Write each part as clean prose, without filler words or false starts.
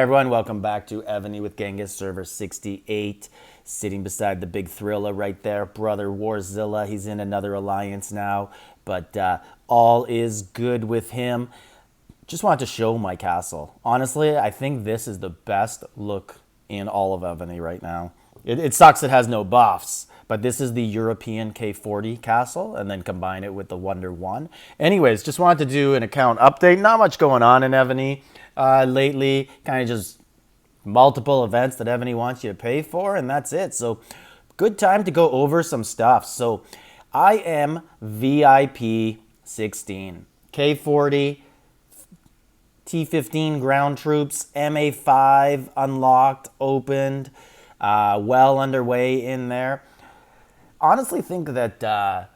everyone, welcome back to Evony with Genghis Server 68. Sitting beside the big thriller right there, Brother Warzilla. He's in another alliance now, but all is good with him. Just wanted to show my castle. Honestly, I think this is the best look in all of Evony right now. It sucks it has no buffs, but this is the European K40 castle, and then combine it with the Wonder 1. Anyways, just wanted to do an account update. Not much going on in Evony lately. Kind of just multiple events that Evony wants you to pay for, and that's it. So good time to go over some stuff. So I am VIP 16, K40, T15 ground troops, MA5 unlocked, opened, well underway in there. Honestly think that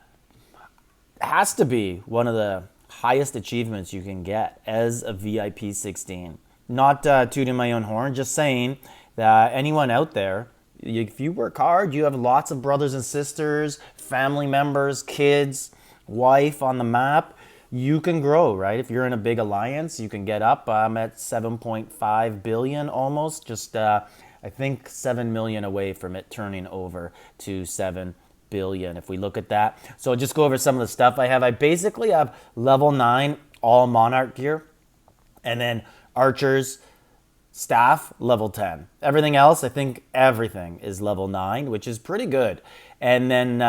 has to be one of the highest achievements you can get as a VIP 16. Not tooting my own horn, just saying that anyone out there, if you work hard, you have lots of brothers and sisters, family members, kids, wife on the map, you can grow, right? If you're in a big alliance, you can get up. I'm at 7.5 billion almost, just I think 7 million away from it turning over to 7 billion if we look at that. So I'll just go over some of the stuff I have. I basically have level 9 all Monarch gear, and then archers, staff, level 10. Everything else, I think everything is level 9, which is pretty good. And then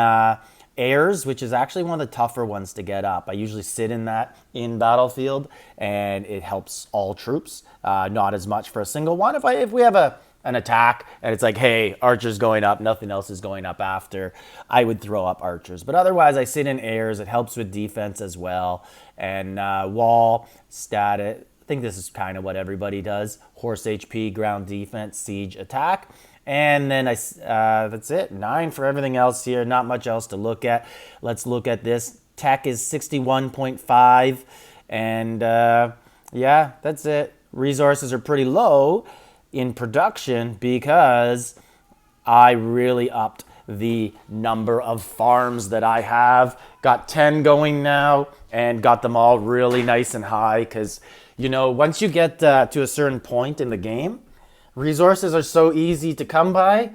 heirs, which is actually one of the tougher ones to get up. I usually sit in that in battlefield, and it helps all troops. Not as much for a single one. If we have an attack and it's like, hey, archers going up, nothing else is going up after, I would throw up archers. But otherwise, I sit in heirs. It helps with defense as well. And wall, stat, I think this is kind of what everybody does. Horse HP, ground defense, siege, attack. And then that's it. 9 for everything else here. Not much else to look at. Let's look at this. Tech is 61.5. And yeah, that's it. Resources are pretty low in production because I really upped the number of farms that I have. Got 10 going now and got them all really nice and high because, you know, once you get to a certain point in the game, resources are so easy to come by.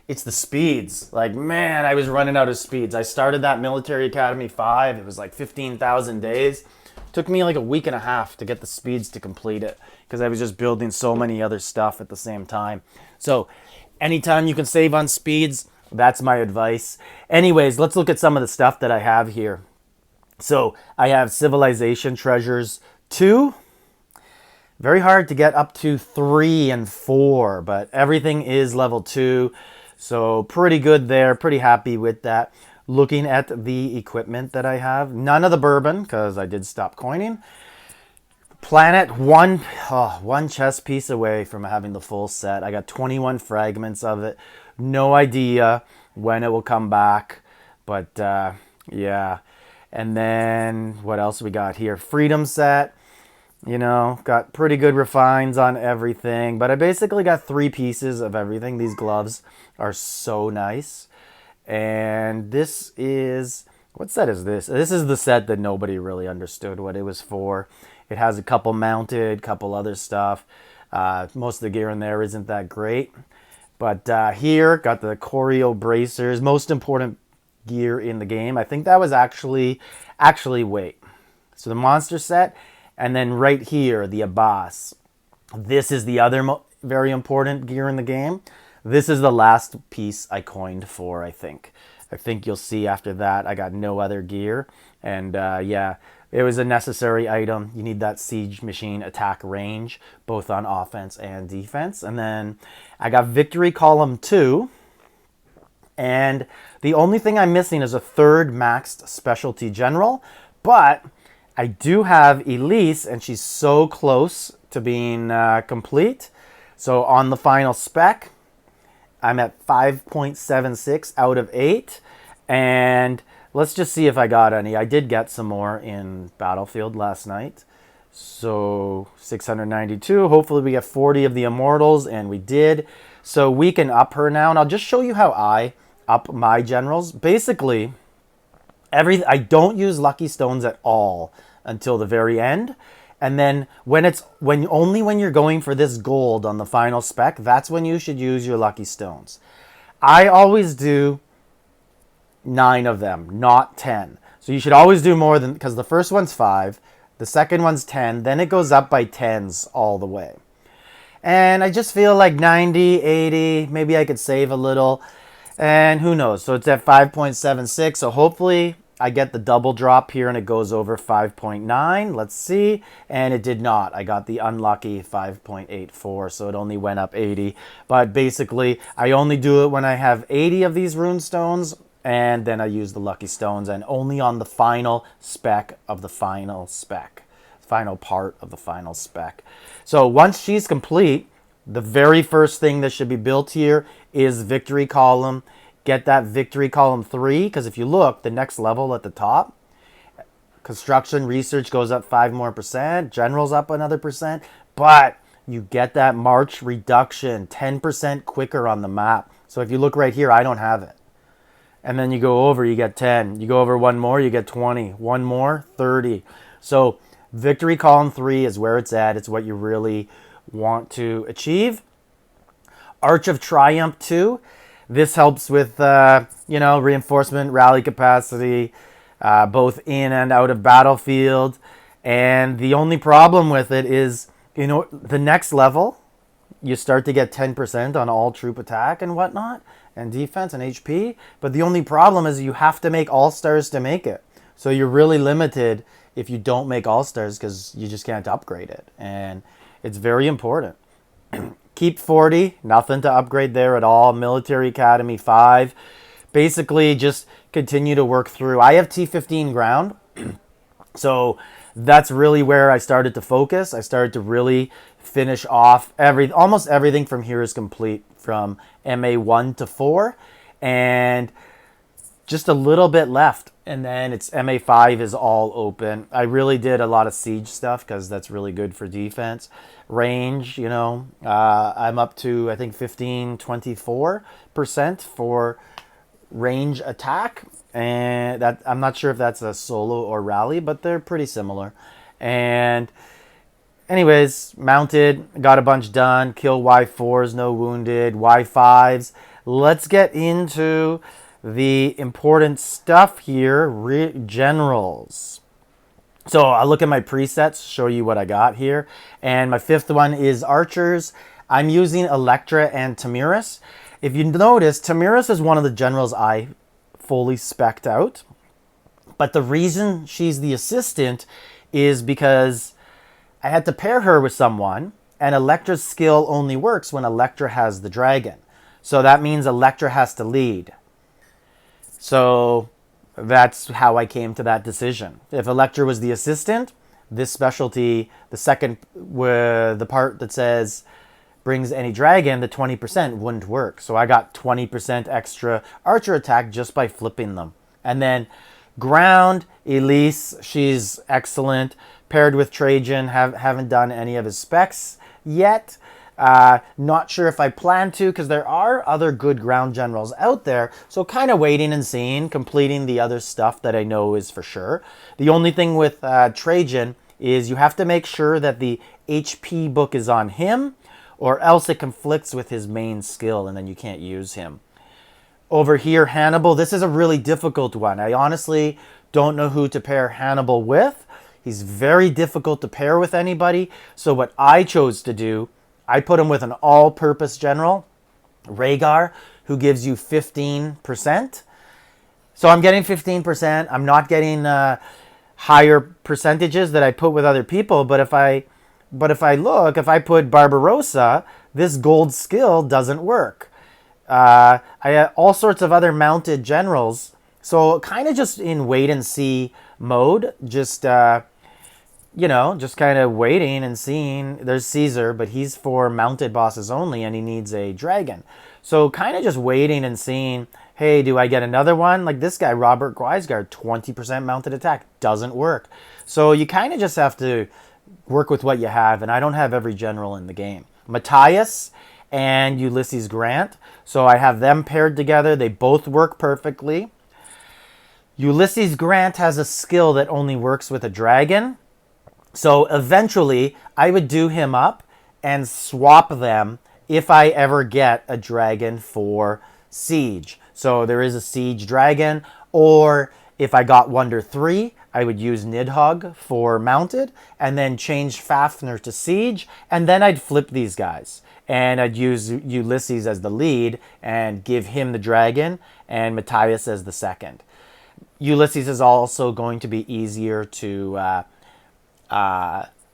It's the speeds. Like, man, I was running out of speeds. I started that Military Academy 5. It was like 15,000 days. Took me like a week and a half to get the speeds to complete it because I was just building so many other stuff at the same time. So anytime you can save on speeds, that's my advice. Anyways, let's look at some of the stuff that I have here. So I have Civilization Treasures 2. Very hard to get up to 3 and 4, but everything is level 2. So pretty good there. Pretty happy with that. Looking at the equipment that I have, none of the bourbon because I did stop coining. Planet, one chess piece away from having the full set. I got 21 fragments of it. No idea when it will come back, but yeah. And then what else we got here? Freedom set. You know, got pretty good refines on everything, but I basically got 3 pieces of everything. These gloves are so nice. And this is, what set is this? This is the set that nobody really understood what it was for. It has a couple mounted, couple other stuff. Most of the gear in there isn't that great. But here, got the choreo bracers, most important gear in the game. I think that was actually wait. So the monster set, and then right here, the Abbas. This is the other very important gear in the game. This is the last piece I coined for, I think. I think you'll see after that I got no other gear. And yeah, it was a necessary item. You need that siege machine attack range, both on offense and defense. And then I got Victory Column 2. And the only thing I'm missing is a 3rd maxed specialty general. But I do have Elise, and she's so close to being complete. So on the final spec, I'm at 5.76 out of 8. And let's just see if I got any. I did get some more in Battlefield last night. So 692. Hopefully we get 40 of the Immortals, and we did. So we can up her now. And I'll just show you how I up my generals. Basically, I don't use lucky stones at all until the very end. And then when you're going for this gold on the final spec, that's when you should use your lucky stones. I always do 9 of them, not 10. So you should always do more than, because the first one's 5, the second one's 10, then it goes up by 10s all the way. And I just feel like 90, 80, maybe I could save a little. And who knows? So it's at 5.76. So hopefully I get the double drop here and it goes over 5.9. Let's see. And it did not. I got the unlucky 5.84. So it only went up 80. But basically, I only do it when I have 80 of these rune stones. And then I use the lucky stones, and only on the final spec of the final spec. Final part of the final spec. So once she's complete, the very first thing that should be built here is victory column. Get that victory column 3, because if you look, the next level at the top, construction research goes up 5 more percent, generals up another percent, but you get that march reduction 10% quicker on the map. So if you look right here, I don't have it. And then you go over, you get 10. You go over one more, you get 20. One more, 30. So victory column 3 is where it's at. It's what you really want to achieve. Arch of Triumph 2. This helps with, reinforcement, rally capacity, both in and out of battlefield. And the only problem with it is, the next level, you start to get 10% on all troop attack and whatnot, and defense and HP. But the only problem is you have to make all-stars to make it. So you're really limited if you don't make all-stars because you just can't upgrade it. And it's very important. Keep 40, nothing to upgrade there at all. Military Academy 5. Basically just continue to work through. I have T15 ground. So that's really where I started to focus. I started to really finish off almost everything from here is complete from MA1 to 4, and just a little bit left, and then it's MA5 is all open. I really did a lot of siege stuff because that's really good for defense. Range, I'm up to I think 24% for range attack, and that I'm not sure if that's a solo or rally, but they're pretty similar. And anyways, mounted, got a bunch done. Kill Y4s, no wounded. Y5s. Let's get into the important stuff here. Generals. So I'll look at my presets, show you what I got here. And my 5th one is archers. I'm using Electra and Tamiris. If you notice, Tamiris is one of the generals I fully spec'd out. But the reason she's the assistant is because I had to pair her with someone, and Electra's skill only works when Electra has the dragon. So that means Electra has to lead. So that's how I came to that decision. If Electra was the assistant, this specialty, the part that says brings any dragon, the 20% wouldn't work. So I got 20% extra archer attack just by flipping them. And then ground, Elise, she's excellent. Paired with Trajan, haven't done any of his specs yet. Not sure if I plan to, because there are other good ground generals out there. So kind of waiting and seeing, completing the other stuff that I know is for sure. The only thing with Trajan is you have to make sure that the HP book is on him, or else it conflicts with his main skill and then you can't use him. Over here, Hannibal, this is a really difficult one. I honestly don't know who to pair Hannibal with. He's very difficult to pair with anybody. So what I chose to do, I put him with an all-purpose general, Rhaegar, who gives you 15%. So I'm getting 15%. I'm not getting higher percentages that I put with other people. But if I put Barbarossa, this gold skill doesn't work. I have all sorts of other mounted generals. So kind of just in wait and see mode, just kind of waiting and seeing. There's Caesar, but he's for mounted bosses only, and he needs a dragon. So kind of just waiting and seeing, hey, do I get another one? Like this guy, Robert Guisgard, 20% mounted attack. Doesn't work. So you kind of just have to work with what you have, and I don't have every general in the game. Matthias and Ulysses Grant. So I have them paired together. They both work perfectly. Ulysses Grant has a skill that only works with a dragon. So eventually, I would do him up and swap them if I ever get a dragon for siege. So there is a siege dragon, or if I got Wonder 3, I would use Nidhogg for mounted, and then change Fafnir to siege, and then I'd flip these guys. And I'd use Ulysses as the lead and give him the dragon, and Matthias as the second. Ulysses is also going to be easier to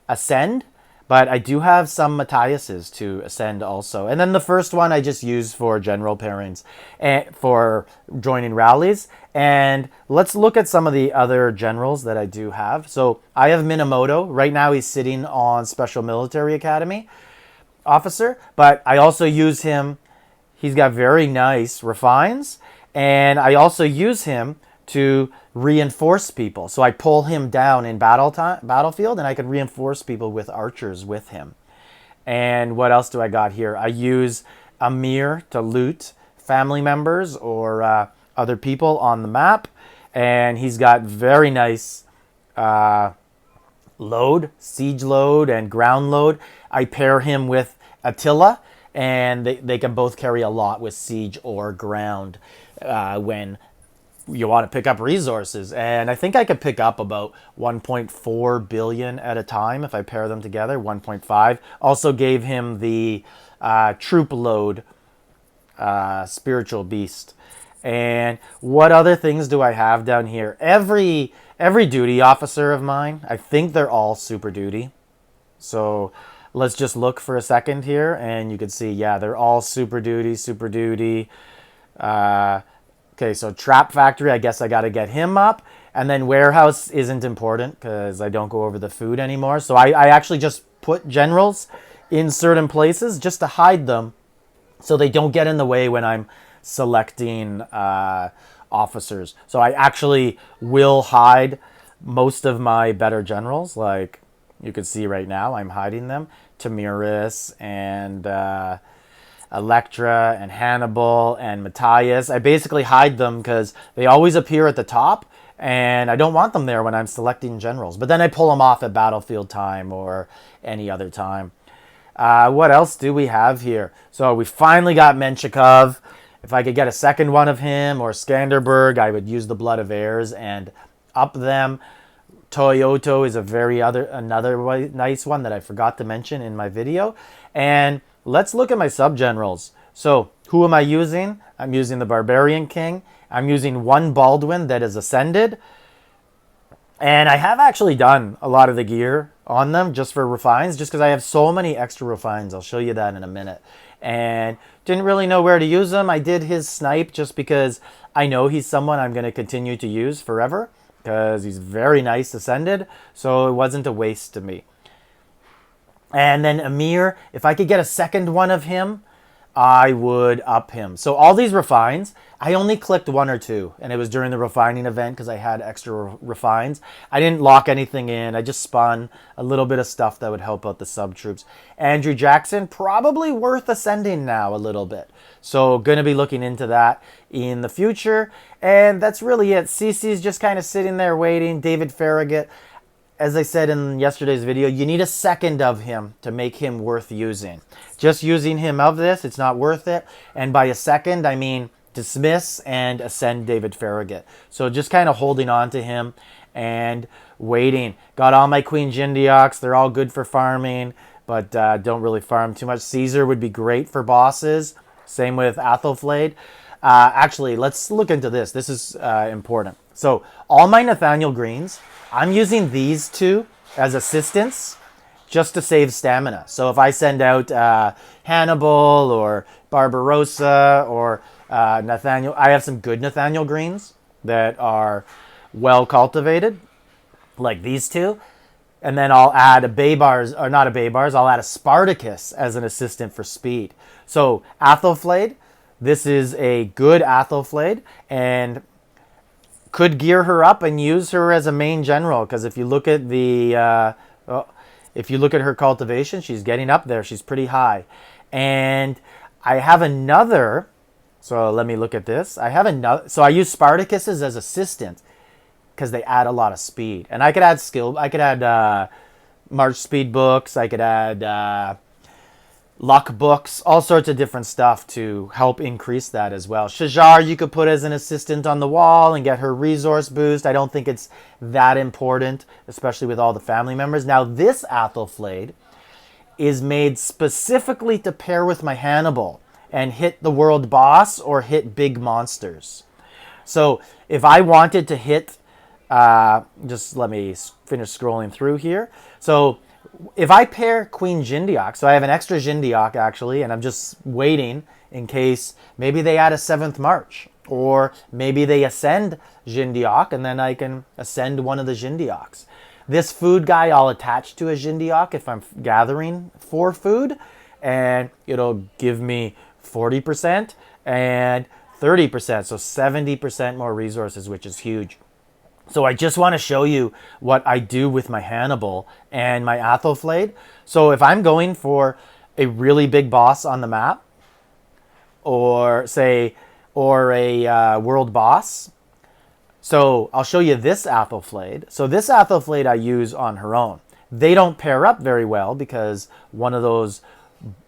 ascend, but I do have some Matthiases to ascend also. And then the first one I just use for general pairings and for joining rallies. And let's look at some of the other generals that I do have. So I have Minamoto. Right now he's sitting on Special Military Academy officer, but I also use him. He's got very nice refines, and I also use him to reinforce people. So I pull him down in battlefield, and I can reinforce people with archers with him. And what else do I got here? I use Amir to loot family members or other people on the map, and he's got very nice load, siege load, and ground load. I pair him with Attila, and they can both carry a lot with siege or ground when you want to pick up resources. And I think I could pick up about 1.4 billion at a time if I pair them together. 1.5. Also gave him the troop load spiritual beast. And what other things do I have down here? Every duty officer of mine, I think they're all super duty. So let's just look for a second here, and you can see, yeah, they're all super duty, super duty. Okay, so Trap Factory, I guess I got to get him up. And then Warehouse isn't important because I don't go over the food anymore. So I actually just put generals in certain places just to hide them so they don't get in the way when I'm selecting officers. So I actually will hide most of my better generals. Like you can see right now, I'm hiding them. Tamiris and Electra and Hannibal and Matthias. I basically hide them because they always appear at the top, and I don't want them there when I'm selecting generals. But then I pull them off at battlefield time or any other time. What else do we have here? So we finally got Menshikov. If I could get a second one of him or Skanderberg, I would use the Blood of Heirs and up them. Toyoto is another nice one that I forgot to mention in my video. And let's look at my sub-generals. So who am I using? I'm using the Barbarian King. I'm using one Baldwin that is ascended. And I have actually done a lot of the gear on them just for refines, just because I have so many extra refines. I'll show you that in a minute. And didn't really know where to use them. I did his snipe just because I know he's someone I'm going to continue to use forever because he's very nice ascended. So it wasn't a waste to me. And then Amir, if I could get a second one of him, I would up him. So all these refines, I only clicked one or two, and it was during the refining event because I had extra refines. I didn't lock anything in. I just spun a little bit of stuff that would help out the sub troops. Andrew Jackson, probably worth ascending now a little bit. So going to be looking into that in the future. And that's really it. CC's just kind of sitting there waiting. David Farragut, as I said in yesterday's video, you need a second of him to make him worth using. Just using him of this, it's not worth it. And by a second, I mean dismiss and ascend David Farragut. So just kind of holding on to him and waiting. Got all my Queen Jindioks. They're all good for farming, but don't really farm too much. Caesar would be great for bosses. Same with Athelflaed. Actually, let's look into this. This is important. So all my Nathaniel Greens, I'm using these two as assistants just to save stamina. So if I send out Hannibal or Barbarossa or Nathaniel, I have some good Nathaniel Greens that are well cultivated, like these two. And then I'll add a Baybars, or not a Baybars, I'll add a Spartacus as an assistant for speed. So Athelflaed, this is a good Athelflaed, and could gear her up and use her as a main general, because if you look at the if you look at her cultivation, she's getting up there. She's pretty high. And I have another, so let me look at this. I have another, so I use Spartacuses as assistant because they add a lot of speed. And I could add skill, I could add March speed books. I could add luck books, all sorts of different stuff to help increase that as well. Shajar, you could put as an assistant on the wall and get her resource boost. I don't think it's that important, especially with all the family members. Now, this Athelflaed is made specifically to pair with my Hannibal and hit the world boss or hit big monsters. So if I wanted to hit, just let me finish scrolling through here. So if I pair Queen Jindiok, so I have an extra Jindiok actually, and I'm just waiting in case maybe they add a 7th March, or maybe they ascend Jindiok and then I can ascend one of the Jindioks. This food guy I'll attach to a Jindiok if I'm gathering for food, and it'll give me 40% and 30%, so 70% more resources, which is huge. So I just want to show you what I do with my Hannibal and my Athelflaed. So if I'm going for a really big boss on the map, or a world boss, so I'll show you this Athelflaed. So this Athelflaed I use on her own. They don't pair up very well because one of those,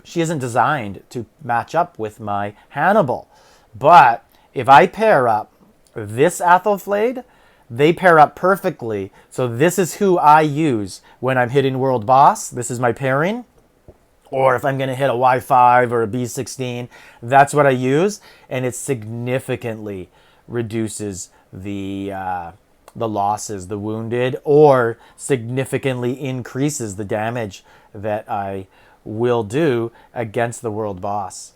she isn't designed to match up with my Hannibal. But if I pair up this Athelflaed, they pair up perfectly. So this is who I use when I'm hitting world boss. This is my pairing. Or if I'm going to hit a Y5 or a B16, that's what I use. And it significantly reduces the losses, the wounded, or significantly increases the damage that I will do against the world boss.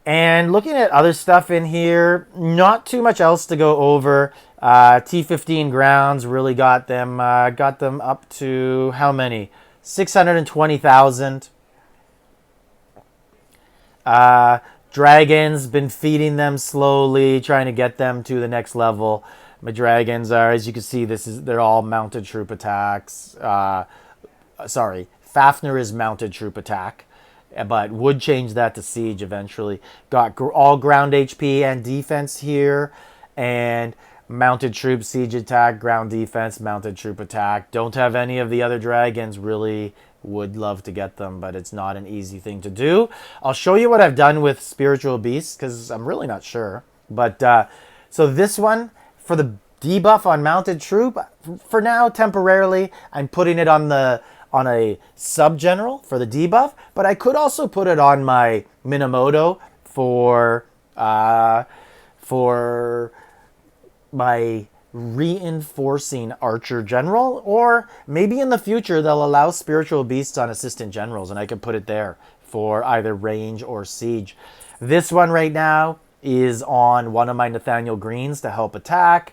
And looking at other stuff in here, not too much else to go over. T15 grounds really got them up to how many? 620,000. Dragons, been feeding them slowly, trying to get them to the next level. My dragons are, as you can see, they're all mounted troop attacks. Sorry, Fafnir is mounted troop attack, but would change that to siege eventually. Got all ground HP and defense here, and mounted troop siege attack, ground defense, mounted troop attack. Don't have any of the other dragons. Really would love to get them, but it's not an easy thing to do. I'll show you what I've done with spiritual beasts because I'm really not sure. But so this one, for the debuff on mounted troop, for now temporarily I'm putting it on a sub general for the debuff, but I could also put it on my Minamoto for my reinforcing archer general, or maybe in the future they'll allow spiritual beasts on assistant generals and I can put it there for either range or siege. This one right now is on one of my Nathaniel Greens to help attack.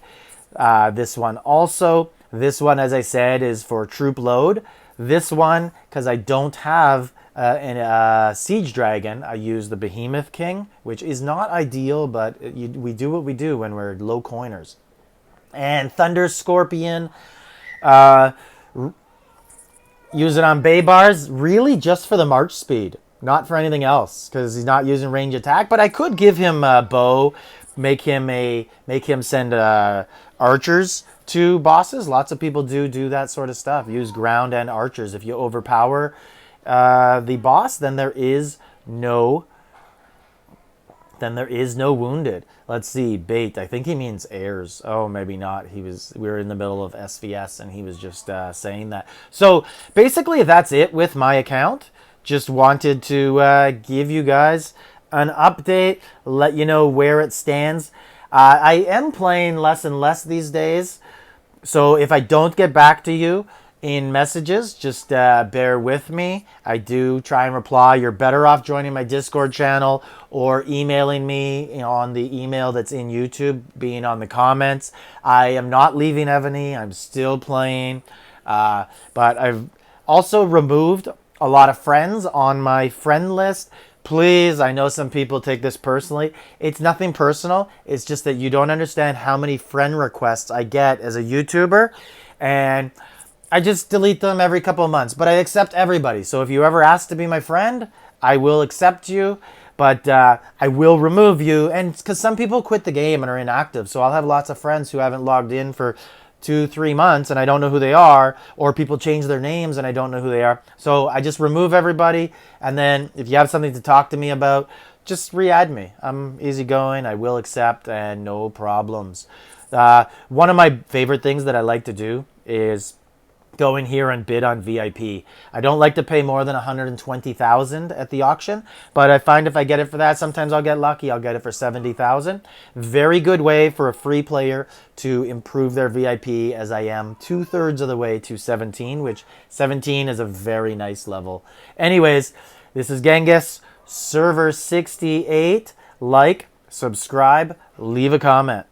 This one also. This one, as I said, is for troop load. This one, because I don't have a siege dragon, I use the Behemoth King, which is not ideal, but we do what we do when we're low coiners. And Thunder Scorpion, use it on Baybars, really just for the march speed, not for anything else, because he's not using range attack. But I could give him a bow, make him send archers to bosses. Lots of people do that sort of stuff. Use ground and archers. If you overpower the boss, then there is no wounded. Let's see, bait. I think he means heirs. Oh, maybe not. We were in the middle of SVS and he was just saying that. So basically that's it with my account. Just wanted to give you guys an update, let you know where it stands. I am playing less and less these days. So if I don't get back to you in messages, just bear with me. I do try and reply. You're better off joining my Discord channel or emailing me on the email that's in YouTube, being on the comments. I am not leaving Evony. I'm still playing. But I've also removed a lot of friends on my friend list. Please, I know some people take this personally. It's nothing personal. It's just that you don't understand how many friend requests I get as a YouTuber. And I just delete them every couple of months, but I accept everybody. So if you ever ask to be my friend, I will accept you, but I will remove you. And because some people quit the game and are inactive, so I'll have lots of friends who haven't logged in for 2-3 months and I don't know who they are, or people change their names and I don't know who they are. So I just remove everybody, and then if you have something to talk to me about, just re-add me. I'm easygoing, I will accept, and no problems. One of my favorite things that I like to do is go in here and bid on VIP. I don't like to pay more than 120,000 at the auction, but I find if I get it for that, sometimes I'll get lucky. I'll get it for 70,000. Very good way for a free player to improve their VIP, as I am 2/3 of the way to 17, which 17 is a very nice level. Anyways, this is Genghis, server 68. Like, subscribe, leave a comment.